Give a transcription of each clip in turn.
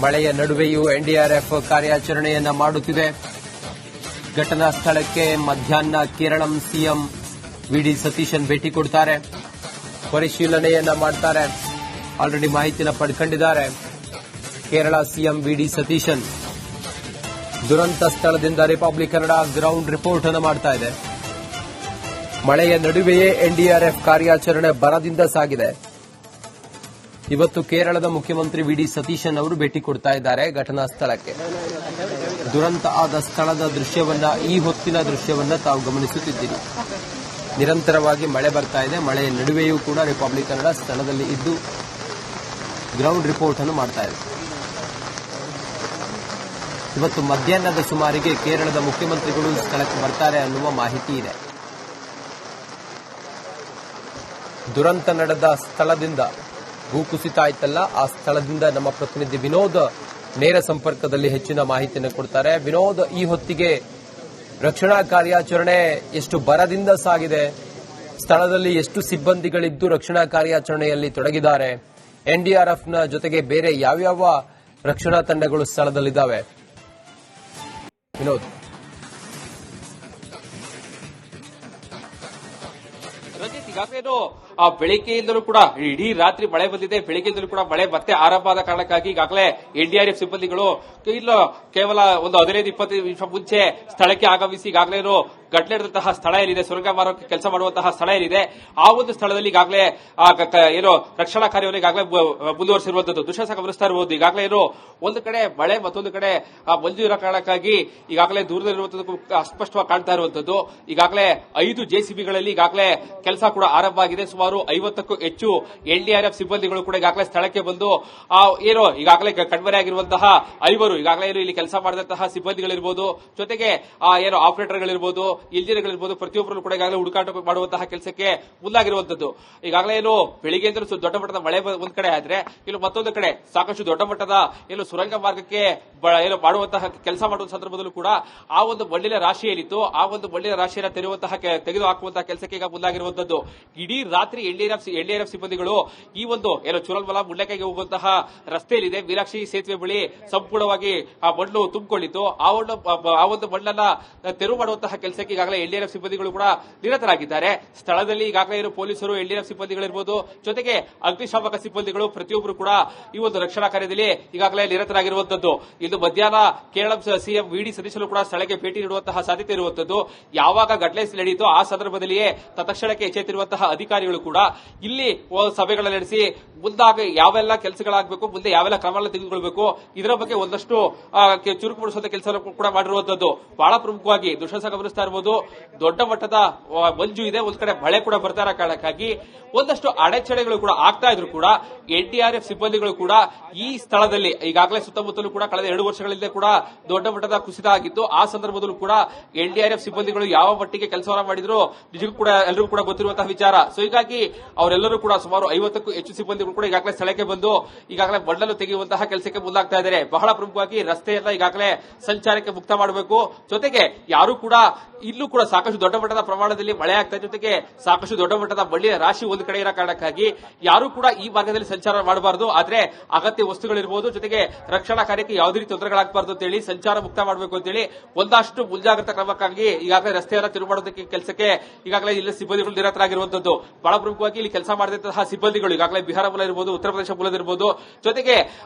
ಮಳೆಯ ನಡುವೆಯೂ ಎನ್ಡಿಆರ್ಎಫ್ ಕಾರ್ಯಾಚರಣೆಯನ್ನ ಮಾಡುತ್ತಿದೆ. ಘಟನಾ ಸ್ಥಳಕ್ಕೆ ಮಧ್ಯಾಹ್ನ ಕೇರಳಂ ಸಿಎಂ ವಿಡಿ ಸತೀಶನ್ ಭೇಟಿ ಕೊಡ್ತಾರೆ, ಪರಿಶೀಲನೆಯನ್ನ ಮಾಡ್ತಾರೆ. ಆಲ್ರೆಡಿ ಮಾಹಿತಿನ ಪಡ್ಕೊಂಡಿದ್ದಾರೆ ಕೇರಳ ಸಿಎಂ ವಿಡಿ ಸತೀಶನ್. ದುರಂತ ಸ್ಥಳದಿಂದ ರಿಪಬ್ಲಿಕ್ ಕನ್ನಡ ಗ್ರೌಂಡ್ ರಿಪೋರ್ಟ್ ಅನ್ನು ಮಾಡ್ತಾ ಇದೆ. ಮಳೆಯ ನಡುವೆಯೇ ಎನ್ಡಿಆರ್ಎಫ್ ಕಾರ್ಯಾಚರಣೆ ಬರದಿಂದ ಸಾಗಿದೆ. ಇವತ್ತು ಕೇರಳದ ಮುಖ್ಯಮಂತ್ರಿ ವಿಡಿ ಸತೀಶನ್ ಅವರು ಭೇಟಿ ಕೊಡ್ತಾ ಇದ್ದಾರೆ ಘಟನಾ ಸ್ಥಳಕ್ಕೆ. ದುರಂತ ಆದ ಸ್ಥಳದ ದೃಶ್ಯವನ್ನ, ಈ ಹೊತ್ತಿನ ದೃಶ್ಯವನ್ನ ತಾವು ಗಮನಿಸುತ್ತಿದ್ದೀರಿ. ನಿರಂತರವಾಗಿ ಮಳೆ ಬರ್ತಾ ಇದೆ. ಮಳೆಯ ನಡುವೆಯೂ ಕೂಡ ರಿಪಬ್ಲಿಕ್ ಕನ್ನಡ ಸ್ಥಳದಲ್ಲಿ ಇದ್ದು ಗ್ರೌಂಡ್ ರಿಪೋರ್ಟ್ ಅನ್ನು ಮಾಡ್ತಾ ಇದೆ. ಇವತ್ತು ಮಧ್ಯಾಹ್ನದ ಸುಮಾರಿಗೆ ಕೇರಳದ ಮುಖ್ಯಮಂತ್ರಿಗಳು ಸ್ಥಳಕ್ಕೆ ಬರ್ತಾರೆ ಅನ್ನುವ ಮಾಹಿತಿ ಇದೆ. ದುರಂತ ನಡೆದ ಸ್ಥಳದಿಂದ, ಭೂಕುಸಿತ ಆಯ್ತಲ್ಲ, ಆ ಸ್ಥಳದಿಂದ ನಮ್ಮ ಪ್ರತಿನಿಧಿ ವಿನೋದ್ ನೇರ ಸಂಪರ್ಕದಲ್ಲಿ ಹೆಚ್ಚಿನ ಮಾಹಿತಿಯನ್ನು ಕೊಡ್ತಾರೆ. ವಿನೋದ್, ಈ ಹೊತ್ತಿಗೆ ರಕ್ಷಣಾ ಕಾರ್ಯಾಚರಣೆ ಎಷ್ಟು ಭರದಿಂದ ಸಾಗಿದೆ? ಸ್ಥಳದಲ್ಲಿ ಎಷ್ಟು ಸಿಬ್ಬಂದಿಗಳಿದ್ದು ರಕ್ಷಣಾ ಕಾರ್ಯಾಚರಣೆಯಲ್ಲಿ ತೊಡಗಿದ್ದಾರೆ? ಎನ್ಡಿಆರ್ಎಫ್ನ ಜೊತೆಗೆ ಬೇರೆ ಯಾವ್ಯಾವ ರಕ್ಷಣಾ ತಂಡಗಳು ಸ್ಥಳದಲ್ಲಿದ್ದಾವೆ? ವಿನೋದ್. ರಂಜಿತ್, ಈಗಾಗಲೇ ಬೆಳಿಗ್ಗೆಯಿಂದಲೂ ಕೂಡ ಇಡೀ ರಾತ್ರಿ ಮಳೆ ಬಂದಿದೆ. ಬೆಳಿಗ್ಗೆಯಿಂದಲೂ ಕೂಡ ಮಳೆ ಮತ್ತೆ ಆರಂಭ ಆದ ಕಾರಣಕ್ಕಾಗಿ ಈಗಾಗಲೇ ಎನ್ಡಿಆರ್ಎಫ್ ಸಿಬ್ಬಂದಿಗಳು ಇಲ್ಲ ಕೇವಲ ಒಂದು 15-20 ನಿಮಿಷ ಮುಂಚೆ ಸ್ಥಳಕ್ಕೆ ಆಗಮಿಸಿ ಈಗಾಗಲೇ ಘಟನೆ ನಡೆದಂತಹ ಸ್ಥಳ ಏನಿದೆ, ಸುರಂಗ ಮಾರ್ಗಕ್ಕೆ ಕೆಲಸ ಮಾಡುವಂತಹ ಸ್ಥಳ ಏನಿದೆ, ಆ ಒಂದು ಸ್ಥಳದಲ್ಲಿ ಈಗಾಗಲೇ ಏನು ರಕ್ಷಣಾ ಕಾರ್ಯವನ್ನು ಈಗಾಗಲೇ ಮುಂದುವರಿಸಿರುವಂತದ್ದು ದೃಶ್ಯ ಗಮನಿಸ್ತಾ ಇರಬಹುದು. ಈಗಾಗಲೇ ಒಂದು ಕಡೆ ಮಳೆ, ಮತ್ತೊಂದು ಕಡೆ ಮಂಜು ಇರೋ ಕಾರಣಕ್ಕಾಗಿ ಈಗಾಗಲೇ ದೂರದಲ್ಲಿರುವಂತದ್ದು ಅಸ್ಪಷ್ಟವಾಗಿ ಕಾಣ್ತಾ ಇರುವಂತದ್ದು. ಈಗಾಗಲೇ 5 ಜೆಸಿಬಿಗಳಲ್ಲಿ ಈಗಾಗಲೇ ಕೆಲಸ ಕೂಡ ಆರಂಭ ಆಗಿದೆ. ಸುಮಾರು 50ಕ್ಕೂ ಹೆಚ್ಚು ಎನ್ಡಿಆರ್ಎಫ್ ಸಿಬ್ಬಂದಿಗಳು ಕೂಡ ಈಗಾಗಲೇ ಸ್ಥಳಕ್ಕೆ ಬಂದು ಏನು ಈಗಾಗಲೇ ಕಣ್ಮರೆಯಾಗಿರುವಂತಹ 5 ಈಗಾಗಲೇ ಇಲ್ಲಿ ಕೆಲಸ ಮಾಡಿದಂತಹ ಸಿಬ್ಬಂದಿಗಳಿರ್ಬೋದು, ಜೊತೆಗೆ ಏನು ಆಪರೇಟರ್ಗಳಿರ್ಬೋದು, ಇಂಜಿನಿಯರ್ಗಳಿರ್ಬೋದು, ಪ್ರತಿಯೊಬ್ಬರು ಕೂಡ ಈಗಾಗಲೇ ಹುಡುಕಾಟ ಮಾಡುವಂತಹ ಕೆಲಸಕ್ಕೆ ಮುಂದಾಗಿರುವಂತದ್ದು. ಈಗಾಗಲೇ ಏನು ಬೆಳಿಗ್ಗೆಯಿಂದ ದೊಡ್ಡ ಮಟ್ಟದ ಮಳೆ ಒಂದ್ ಕಡೆ ಆದ್ರೆ, ಇಲ್ಲಿ ಮತ್ತೊಂದು ಕಡೆ ಸಾಕಷ್ಟು ದೊಡ್ಡ ಮಟ್ಟದ ಏನು ಸುರಂಗ ಮಾರ್ಗಕ್ಕೆ ಏನು ಮಾಡುವಂತಹ ಕೆಲಸ ಮಾಡುವ ಸಂದರ್ಭದಲ್ಲೂ ಕೂಡ ಆ ಒಂದು ಮಣ್ಣಿನ ರಾಶಿ ಏನಿತ್ತು, ಆ ಒಂದು ಮಣ್ಣಿನ ರಾಶಿಯನ್ನು ತೆಗೆದು ಹಾಕುವಂತಹ ಕೆಲಸಕ್ಕೆ ಈಗ ಮುಂದಾಗಿರುವಂತದ್ದು. ಇಡೀ ರಾತ್ರಿ ಎನ್ಡಿಆರ್ಎಫ್ ಸಿಬ್ಬಂದಿಗಳು ಈ ಒಂದು ಏನು ಚುರಲ್ಮಲ ಮುಳ್ಳಕೆಗೆ ಹೋಗುವಂತಹ ರಸ್ತೆಯಲ್ಲಿದೆ, ಮೀನಾಕ್ಷಿ ಸೇತುವೆ ಬಳಿ ಸಂಪೂರ್ಣವಾಗಿ ಆ ಮಣ್ಣು ತುಂಬಿಕೊಂಡಿತ್ತು. ಆ ಒಂದು ಮಣ್ಣನ್ನ ತೆರವು ಮಾಡುವಂತಹ ಕೆಲಸಕ್ಕೆ ಈಗಾಗಲೇ ಎನ್ಡಿಆರ್ಎಫ್ ಸಿಬ್ಬಂದಿಗಳು ಕೂಡ ನಿರತರಾಗಿದ್ದಾರೆ. ಸ್ಥಳದಲ್ಲಿ ಈಗಾಗಲೇ ಪೊಲೀಸರು, ಎನ್ಡಿಆರ್ಎಫ್ ಸಿಬ್ಬಂದಿಗಳಿರ್ಬೋದು, ಜೊತೆಗೆ ಅಗ್ನಿಶಾಮಕ ಸಿಬ್ಬಂದಿಗಳು ಪ್ರತಿಯೊಬ್ಬರು ಕೂಡ ಈ ಒಂದು ರಕ್ಷಣಾ ಕಾರ್ಯದಲ್ಲಿ ಈಗಾಗಲೇ ನಿರತರಾಗಿರುವಂತದ್ದು. ಇಂದು ಮಧ್ಯಾಹ್ನ ಕೇರಳ ಸಿಎಂ ವಿಡಿ ಸತೀಶನ್ ಕೂಡ ಸ್ಥಳಕ್ಕೆ ಭೇಟಿ ನೀಡುವಂತಹ ಸಾಧ್ಯತೆ ಇರುವಂತದ್ದು. ಯಾವಾಗ ಘಟನೆ ನಡೆಯಿತೋ ಆ ಸಂದರ್ಭದಲ್ಲಿಯೇ ತತ್ಕ್ಷಣಕ್ಕೆ ಎಚ್ಚೆತ್ತಿರುವಂತಹ ಅಧಿಕಾರಿಗಳು ಕೂಡ ಇಲ್ಲಿ ಸಭೆಗಳನ್ನು ನಡೆಸಿ ಮುಂದಾಗಿ ಯಾವೆಲ್ಲ ಕೆಲಸಗಳಾಗಬೇಕು, ಮುಂದೆ ಯಾವೆಲ್ಲ ಕ್ರಮಗಳನ್ನು ತೆಗೆದುಕೊಳ್ಳಬೇಕು, ಇದರ ಬಗ್ಗೆ ಒಂದಷ್ಟು ಚುರುಕುಗೊಳಿಸುವಂತ ಕೆಲಸ ಕೂಡ ಮಾಡಿರುವಂತದ್ದು. ಬಹಳ ಪ್ರಮುಖವಾಗಿ ದುಶ್ಮನ ಗಮನಿಸ್ತಾ ಇರಬಹುದು, ದೊಡ್ಡ ಮಟ್ಟದ ಮಂಜು ಇದೆ, ಒಂದ್ ಕಡೆ ಮಳೆ ಕೂಡ ಬರ್ತಾ ಇರೋ ಕಾರಣಕ್ಕಾಗಿ ಒಂದಷ್ಟು ಅಡೆತಡೆಗಳು ಕೂಡ ಆಗ್ತಾ ಇದ್ರು ಕೂಡ ಎನ್ಡಿಆರ್ಎಫ್ ಸಿಬ್ಬಂದಿಗಳು ಕೂಡ ಈ ಸ್ಥಳದಲ್ಲಿ ಈಗಾಗಲೇ ಸುತ್ತಮುತ್ತಲೂ ಕೂಡ ಕಳೆದ 2 ವರ್ಷಗಳಿಂದ ಕೂಡ ದೊಡ್ಡ ಮಟ್ಟದ ಕುಸಿತ ಆಗಿತ್ತು. ಆ ಸಂದರ್ಭದಲ್ಲೂ ಕೂಡ ಎನ್ಡಿಆರ್ಎಫ್ ಸಿಬ್ಬಂದಿಗಳು ಯಾವ ಮಟ್ಟಿಗೆ ಕೆಲಸವನ್ನ ಮಾಡಿದ್ರು ನಿಜಕ್ಕೂ ಕೂಡ ಎಲ್ಲರಿಗೂ ಕೂಡ ಗೊತ್ತಿರುವಂತಹ ವಿಚಾರ. ಸೊ ಹೀಗಾಗಿ ಅವರೆಲ್ಲರೂ ಕೂಡ ಸುಮಾರು 50ಕ್ಕೂ ಹೆಚ್ಚು ಸಿಬ್ಬಂದಿಗಳು ಕೂಡ ಈಗಾಗಲೇ ಸ್ಥಳಕ್ಕೆ ಬಂದು ಈಗಾಗಲೇ ಮಣ್ಣನ್ನು ತೆಗೆಯುವಂತಹ ಕೆಲಸಕ್ಕೆ ಮುಂದಾಗ್ತಾ ಇದ್ದಾರೆ. ಬಹಳ ಪ್ರಮುಖವಾಗಿ ರಸ್ತೆಯನ್ನ ಈಗಾಗಲೇ ಸಂಚಾರಕ್ಕೆ ಮುಕ್ತ ಮಾಡಬೇಕು. ಜೊತೆಗೆ ಯಾರು ಕೂಡ ಇಲ್ಲೂ ಕೂಡ ಸಾಕಷ್ಟು ದೊಡ್ಡ ಮಟ್ಟದ ಪ್ರಮಾಣದಲ್ಲಿ ಮಳೆ ಆಗ್ತಾ ಇದೆ, ಜೊತೆಗೆ ಸಾಕಷ್ಟು ದೊಡ್ಡ ಮಟ್ಟದ ಮಣ್ಣಿನ ರಾಶಿ ಒಂದು ಕಡೆ ಇರೋ ಕಾರಣಕ್ಕಾಗಿ ಯಾರು ಕೂಡ ಈ ಮಾರ್ಗದಲ್ಲಿ ಸಂಚಾರ ಮಾಡಬಾರದು. ಆದ್ರೆ ಅಗತ್ಯ ವಸ್ತುಗಳಿರಬಹುದು, ಜೊತೆಗೆ ರಕ್ಷಣಾ ಕಾರ್ಯಕ್ಕೆ ಯಾವುದೇ ರೀತಿ ತೊಂದರೆಗಳಾಗಬಾರದು ಅಂತೇಳಿ ಸಂಚಾರ ಮುಕ್ತ ಮಾಡಬೇಕು ಅಂತೇಳಿ ಒಂದಷ್ಟು ಮುಂಜಾಗ್ರತಾ ಕ್ರಮಕ್ಕಾಗಿ ಈಗಾಗಲೇ ರಸ್ತೆಯನ್ನು ತಿರುವು ಮಾಡೋದಕ್ಕೆ ಕೆಲಸಕ್ಕೆ ಈಗಾಗಲೇ ಇಲ್ಲಿ ಸಿಬ್ಬಂದಿಗಳು ನಿರತರಾಗಿರುವಂತದ್ದು. ಬಹಳ ಪ್ರಮುಖವಾಗಿ ಇಲ್ಲಿ ಕೆಲಸ ಮಾಡಿದಂತಹ ಸಿಬ್ಬಂದಿಗಳು ಈಗಾಗಲೇ ಬಿಹಾರ ಮೂಲ ಇರಬಹುದು, ಉತ್ತರ ಪ್ರದೇಶ ಮೂಲದಿರಬಹುದು, ಜೊತೆಗೆ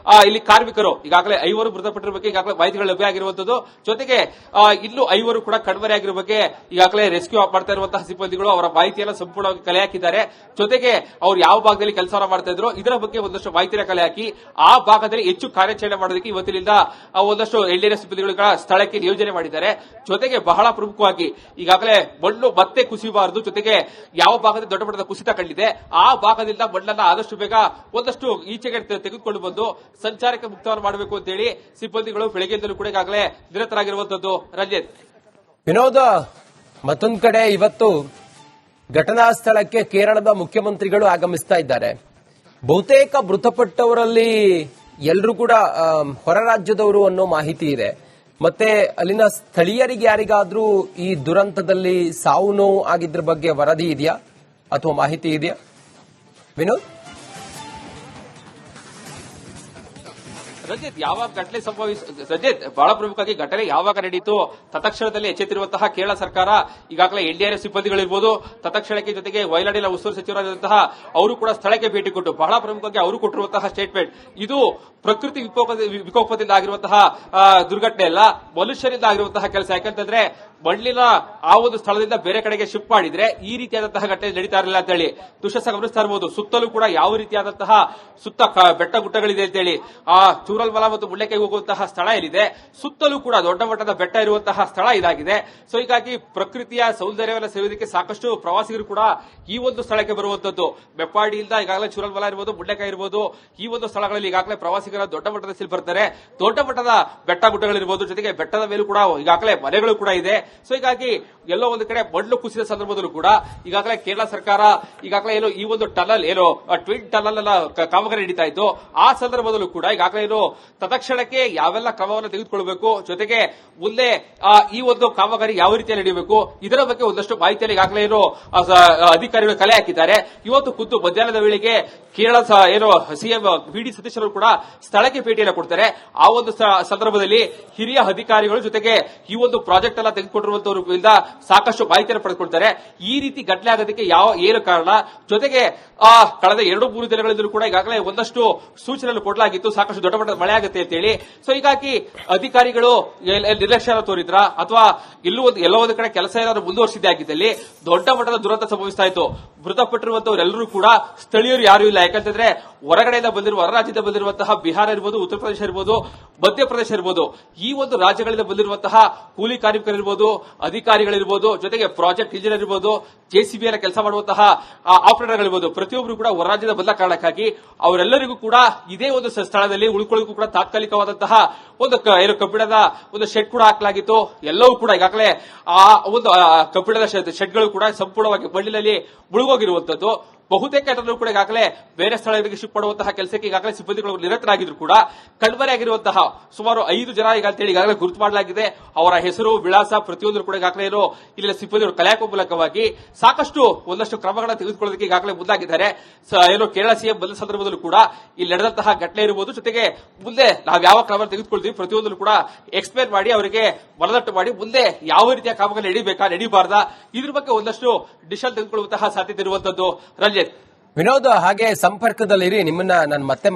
ಇಲ್ಲಿ ಕಾರ್ಮಿಕರು ಈಗಾಗಲೇ 5 ಮೃತಪಟ್ಟಿರುವ ಬಗ್ಗೆ ಈಗಾಗಲೇ ಮಾಹಿತಿಗಳು ಲಭ್ಯ ಆಗಿರುವಂತದ್ದು. ಜೊತೆಗೆ ಇಲ್ಲೂ 5 ಕೂಡ ಕಣ್ಮರೆಯಾಗಿರುವ ಬಗ್ಗೆ ಈಗಾಗಲೇ ರೆಸ್ಕ್ಯೂ ಮಾಡ್ತಾ ಇರುವಂತಹ ಸಿಬ್ಬಂದಿಗಳು ಅವರ ಮಾಹಿತಿಯನ್ನು ಸಂಪೂರ್ಣವಾಗಿ ಕಲೆ ಹಾಕಿದ್ದಾರೆ. ಜೊತೆಗೆ ಅವರು ಯಾವ ಭಾಗದಲ್ಲಿ ಕೆಲಸ ಮಾಡ್ತಾ ಇದ್ರು ಇದರ ಬಗ್ಗೆ ಒಂದಷ್ಟು ಮಾಹಿತಿನ ಕಲೆ ಹಾಕಿ ಆ ಭಾಗದಲ್ಲಿ ಹೆಚ್ಚು ಕಾರ್ಯಾಚರಣೆ ಮಾಡೋದಕ್ಕೆ ಇವತ್ತಿನಿಂದ ಒಂದಷ್ಟು ಎನ್ಡಿಆರ್ಎಫ್ ಸಿಬ್ಬಂದಿಗಳು ಸ್ಥಳಕ್ಕೆ ನಿಯೋಜನೆ ಮಾಡಿದ್ದಾರೆ. ಜೊತೆಗೆ ಬಹಳ ಪ್ರಮುಖವಾಗಿ ಈಗಾಗಲೇ ಮಣ್ಣು ಮತ್ತೆ ಕುಸಿಯಬಾರದು, ಜೊತೆಗೆ ಯಾವ ಭಾಗದಲ್ಲಿ ದೊಡ್ಡ ಮಟ್ಟದ ಕುಸಿತ ಕಂಡಿದೆ ಆ ಭಾಗದಿಂದ ಮಣ್ಣನ್ನ ಆದಷ್ಟು ಬೇಗ ಒಂದಷ್ಟು ಈಚೆಗೆ ತೆಗೆದುಕೊಂಡು ಬಂದು ಸಂಚಾರಕ್ಕೆ ಮುಕ್ತವನ್ನು ಮಾಡಬೇಕು ಅಂತೇಳಿ ಸಿಬ್ಬಂದಿಗಳು ಬೆಳಗ್ಗೆಯಿಂದಲೂ ಕೂಡ ಈಗಾಗಲೇ ನಿರತರಾಗಿರುವಂತದ್ದು. ರಂಜಿತ್. ವಿನೋದ, ಮತ್ತೊಂದು ಕಡೆ ಇವತ್ತು ಘಟನಾ ಸ್ಥಳಕ್ಕೆ ಕೇರಳದ ಮುಖ್ಯಮಂತ್ರಿಗಳು ಆಗಮಿಸ್ತಾ ಇದ್ದಾರೆ. ಬಹುತೇಕ ಮೃತಪಟ್ಟವರಲ್ಲಿ ಎಲ್ಲರೂ ಕೂಡ ಹೊರ ರಾಜ್ಯದವರು ಅನ್ನೋ ಮಾಹಿತಿ ಇದೆ. ಮತ್ತೆ ಅಲ್ಲಿನ ಸ್ಥಳೀಯರಿಗೆ ಯಾರಿಗಾದ್ರೂ ಈ ದುರಂತದಲ್ಲಿ ಸಾವು ನೋವು ಆಗಿದ್ರ ಬಗ್ಗೆ ವರದಿ ಇದೆಯಾ ಅಥವಾ ಮಾಹಿತಿ ಇದೆಯಾ ವಿನೋದ್? ರಜತ್, ಯಾವಾಗ ಘಟನೆ ರಜತ್, ಬಹಳ ಪ್ರಮುಖವಾಗಿ ಘಟನೆ ಯಾವಾಗ ನಡೆಯಿತು, ತತ್ಕ್ಷಣದಲ್ಲಿ ಎಚ್ಚೆತ್ತಿರುವಂತಹ ಕೇರಳ ಸರ್ಕಾರ ಈಗಾಗಲೇ ಎನ್ಡಿಆರ್ಎಫ್ ಸಿಬ್ಬಂದಿಗಳಿರ್ಬೋದು, ತತ್ಕ್ಷಣಕ್ಕೆ ಜೊತೆಗೆ ವಯನಾಡಿನ ಉಸ್ತುವಾರಿ ಸಚಿವರಾದಂತಹ ಅವರು ಕೂಡ ಸ್ಥಳಕ್ಕೆ ಭೇಟಿ ಕೊಟ್ಟು ಬಹಳ ಪ್ರಮುಖವಾಗಿ ಅವರು ಕೊಟ್ಟಿರುವಂತಹ ಸ್ಟೇಟ್ಮೆಂಟ್, ಇದು ಪ್ರಕೃತಿ ವಿಕೋಪದಿಂದ ಆಗಿರುವಂತಹ ದುರ್ಘಟನೆ ಅಲ್ಲ, ಮನುಷ್ಯರಿಂದ ಆಗಿರುವಂತಹ ಕೆಲಸ. ಯಾಕಂತಂದ್ರೆ ಮಣ್ಣಿನ ಆ ಒಂದು ಸ್ಥಳದಿಂದ ಬೇರೆ ಕಡೆಗೆ ಶಿಫ್ಟ್ ಮಾಡಿದ್ರೆ ಈ ರೀತಿಯಾದಂತಹ ಘಟನೆ ನಡೀತಾ ಇರಲಿಲ್ಲ ಅಂತ ಹೇಳಿ ದುಷ್ಟಸ ಗಮನಿಸ್ತಾ ಇರಬಹುದು. ಸುತ್ತಲೂ ಕೂಡ ಯಾವ ರೀತಿಯಾದಂತಹ ಸುತ್ತ ಬೆಟ್ಟ ಗುಡ್ಡಗಳಿದೆ ಅಂತ ಹೇಳಿ, ಆ ಚೂರಲ್ಮಲ ಮತ್ತು ಮುಳ್ಳೆಕೆಗೆ ಹೋಗುವಂತಹ ಸ್ಥಳ ಏನಿದೆ, ಸುತ್ತಲೂ ಕೂಡ ದೊಡ್ಡ ಮಟ್ಟದ ಬೆಟ್ಟ ಇರುವಂತಹ ಸ್ಥಳ ಇದಾಗಿದೆ. ಸೊ ಹೀಗಾಗಿ ಪ್ರಕೃತಿಯ ಸೌಂದರ್ಯವನ್ನು ಸೇರೋದಕ್ಕೆ ಸಾಕಷ್ಟು ಪ್ರವಾಸಿಗರು ಕೂಡ ಈ ಒಂದು ಸ್ಥಳಕ್ಕೆ ಬರುವಂತದ್ದು. ಬೆಪ್ಪಾಡಿಯಿಂದ ಈಗಾಗಲೇ ಚೂರಲ್ಮಲ ಇರಬಹುದು, ಮುಳ್ಳೆಕಾಯಿ ಇರಬಹುದು, ಈ ಒಂದು ಸ್ಥಳಗಳಲ್ಲಿ ಈಗಾಗಲೇ ಪ್ರವಾಸಿಗರ ದೊಡ್ಡ ಮಟ್ಟದಲ್ಲಿ ಬರ್ತಾರೆ. ದೊಡ್ಡ ಮಟ್ಟದ ಬೆಟ್ಟ ಗುಡ್ಡಗಳಿರ್ಬೋದು, ಜೊತೆಗೆ ಬೆಟ್ಟದ ಮೇಲೂ ಕೂಡ ಈಗಾಗಲೇ ಮನೆಗಳು ಕೂಡ ಇದೆ. ಸೊ ಹೀಗಾಗಿ ಎಲ್ಲೋ ಒಂದು ಕಡೆ ಮಣ್ಣು ಕುಸಿದ ಸಂದರ್ಭದಲ್ಲೂ ಕೂಡ ಈಗಾಗಲೇ ಕೇರಳ ಸರ್ಕಾರ ಈಗಾಗಲೇ ಏನು ಈ ಒಂದು ಟನಲ್ ಏನು ಟ್ವಿನ್ ಟನಲ್ ಕಾಮಗಾರಿ ನಡೀತಾ ಇತ್ತು, ಆ ಸಂದರ್ಭದಲ್ಲೂ ಕೂಡ ಈಗಾಗಲೇ ಏನು ತತ್ಕ್ಷಣಕ್ಕೆ ಯಾವೆಲ್ಲ ಕ್ರಮವನ್ನು ತೆಗೆದುಕೊಳ್ಳಬೇಕು, ಜೊತೆಗೆ ಮುಂದೆ ಈ ಒಂದು ಕಾಮಗಾರಿ ಯಾವ ರೀತಿಯಲ್ಲಿ ನಡೆಯಬೇಕು, ಇದರ ಬಗ್ಗೆ ಒಂದಷ್ಟು ಮಾಹಿತಿಯನ್ನು ಈಗಾಗಲೇ ಏನು ಅಧಿಕಾರಿಗಳು ಕಲೆ ಹಾಕಿದ್ದಾರೆ. ಇವತ್ತು ಖುದ್ದು ಮಧ್ಯಾಹ್ನದ ವೇಳೆಗೆ ಕೇರಳ ಏನು ಸಿಎಂ ವಿ.ಡಿ. ಸತೀಶ್ ಅವರು ಕೂಡ ಸ್ಥಳಕ್ಕೆ ಭೇಟಿಯನ್ನು ಕೊಡ್ತಾರೆ. ಆ ಒಂದು ಸಂದರ್ಭದಲ್ಲಿ ಹಿರಿಯ ಅಧಿಕಾರಿಗಳು ಜೊತೆಗೆ ಈ ಒಂದು ಪ್ರಾಜೆಕ್ಟ್ ಎಲ್ಲ ತೆಗೆದುಕೊಂಡಿರುವಂತವರಿಂದ ಸಾಕಷ್ಟು ಮಾಹಿತಿಯನ್ನು ಪಡೆದುಕೊಳ್ತಾರೆ. ಈ ರೀತಿ ಘಟನೆ ಆಗೋದಕ್ಕೆ ಏನು ಕಾರಣ, ಜೊತೆಗೆ ಕಳೆದ 2-3 ದಿನಗಳಿಂದಲೂ ಕೂಡ ಈಗಾಗಲೇ ಒಂದಷ್ಟು ಸೂಚನೆಯನ್ನು ಕೊಡಲಾಗಿತ್ತು, ಸಾಕಷ್ಟು ದೊಡ್ಡ ಮಟ್ಟದ ಮಳೆ ಆಗುತ್ತೆ ಅಂತ ಹೇಳಿ. ಸೊ ಹೀಗಾಗಿ ಅಧಿಕಾರಿಗಳು ನಿರ್ಲಕ್ಷ್ಯ ತೋರಿದ್ರ ಅಥವಾ ಎಲ್ಲೋ ಒಂದು ಕಡೆ ಕೆಲಸ ಏನಾದ್ರು ಮುಂದುವರಿಸಿದ್ದೇ ಆಗಿದ್ದಲ್ಲಿ ದೊಡ್ಡ ಮಟ್ಟದ ದುರಂತ ಸಂಭವಿಸ್ತಾ ಇತ್ತು. ಮೃತಪಟ್ಟಿರುವಂತವರೆಲ್ಲರೂ ಕೂಡ ಸ್ಥಳೀಯರು ಯಾರು ಇಲ್ಲ. ಯಾಕಂತಂದ್ರೆ ಹೊರಗಡೆಯಿಂದ ಬಂದಿರುವ ಹೊರ ರಾಜ್ಯದಿಂದ ಬಂದಿರುವಂತಹ ಬಿಹಾರ ಇರ್ಬೋದು, ಉತ್ತರ ಪ್ರದೇಶ ಇರ್ಬೋದು, ಮಧ್ಯಪ್ರದೇಶ ಇರ್ಬೋದು, ಈ ಒಂದು ರಾಜ್ಯಗಳಿಂದ ಬಂದಿರುವಂತಹ ಕೂಲಿ ಕಾರ್ಮಿಕರಿರ್ಬೋದು, ಅಧಿಕಾರಿಗಳಿರ್ಬೋದು, ಜೊತೆಗೆ ಪ್ರಾಜೆಕ್ಟ್ ಇಂಜಿನಿಯರ್ ಇರ್ಬೋದು, ಜೆಸಿಬಿಯಲ್ಲಿ ಕೆಲಸ ಮಾಡುವಂತಹ ಆಪರೇಟರ್ಗಳಿರ್ಬೋದು, ಪ್ರತಿಯೊಬ್ಬರು ಕೂಡ ಹೊರ ರಾಜ್ಯದ ಬಂದ ಕಾರಣಕ್ಕಾಗಿ ಅವರೆಲ್ಲರಿಗೂ ಕೂಡ ಇದೇ ಒಂದು ಸ್ಥಳದಲ್ಲಿ ಉಳ್ಕೊಳ್ಳೋಕ್ಕೂ ಕೂಡ ತಾತ್ಕಾಲಿಕವಾದಂತಹ ಒಂದು ಕಬ್ಬಿಣದ ಒಂದು ಶೆಡ್ ಕೂಡ ಹಾಕಲಾಗಿತ್ತು. ಎಲ್ಲವೂ ಕೂಡ ಈಗಾಗಲೇ ಆ ಒಂದು ಕಬ್ಬಿಣದ ಶೆಡ್ಗಳು ಕೂಡ ಸಂಪೂರ್ಣವಾಗಿ ಮಣ್ಣಿನಲ್ಲಿ ಮುಳುಗೋಗಿರುವಂತದ್ದು. ಬಹುತೇಕ ಎಲ್ಲರೂ ಕೂಡ ಈಗಾಗಲೇ ಬೇರೆ ಸ್ಥಳಗಳಿಗೆ ಶಿಫ್ಟ್ ಮಾಡುವಂತಹ ಕೆಲಸಕ್ಕೆ ಈಗಾಗಲೇ ಸಿಬ್ಬಂದಿಗಳು ನಿರತರಾಗಿದ್ರು ಕೂಡ ಕಣ್ಮರೆಯಾಗಿರುವಂತಹ ಸುಮಾರು 5 ಜನ ಈಗಾಗಲೇ ಗುರುತು ಮಾಡಲಾಗಿದೆ. ಅವರ ಹೆಸರು, ವಿಳಾಸ ಪ್ರತಿಯೊಂದು ಕೂಡ ಈಗಾಗಲೇ ಇಲ್ಲಿನ ಸಿಬ್ಬಂದಿಗಳು ಕಲೆ ಹಾಕುವ ಮೂಲಕವಾಗಿ ಸಾಕಷ್ಟು ಒಂದಷ್ಟು ಕ್ರಮಗಳನ್ನು ತೆಗೆದುಕೊಳ್ಳೋದಕ್ಕೆ ಈಗಾಗಲೇ ಮುಂದಾಗಿದ್ದಾರೆ. ಕೇರಳ ಸಿಎಂ ಬಂದ ಸಂದರ್ಭದಲ್ಲೂ ಕೂಡ ಇಲ್ಲಿ ನಡೆದಂತಹ ಘಟನೆ ಇರಬಹುದು, ಜೊತೆಗೆ ಮುಂದೆ ನಾವು ಯಾವ ಕ್ರಮ ತೆಗೆದುಕೊಳ್ತೀವಿ ಪ್ರತಿಯೊಂದನ್ನು ಕೂಡ ಎಕ್ಸ್ಪ್ಲೇನ್ ಮಾಡಿ ಅವರಿಗೆ ಮನದಟ್ಟು ಮಾಡಿ ಮುಂದೆ ಯಾವ ರೀತಿಯ ಕಾಮಗಾರಿ ನಡೀಬೇಕಾ ನಡೀಬಾರ್ದಾ ಇದ್ರ ಬಗ್ಗೆ ಒಂದಷ್ಟು ಡಿಸಿಷನ್ ತೆಗೆದುಕೊಳ್ಳುವಂತಹ ಸಾಧ್ಯತೆ ಇರುವಂತದ್ದು. ರಂಜಿತ್, ವಿನೋದ್, ಹಾಗೆ ಸಂಪರ್ಕದಲ್ಲಿರಿ, ನಿಮ್ಮನ್ನ ನಾನು ಮತ್ತೆ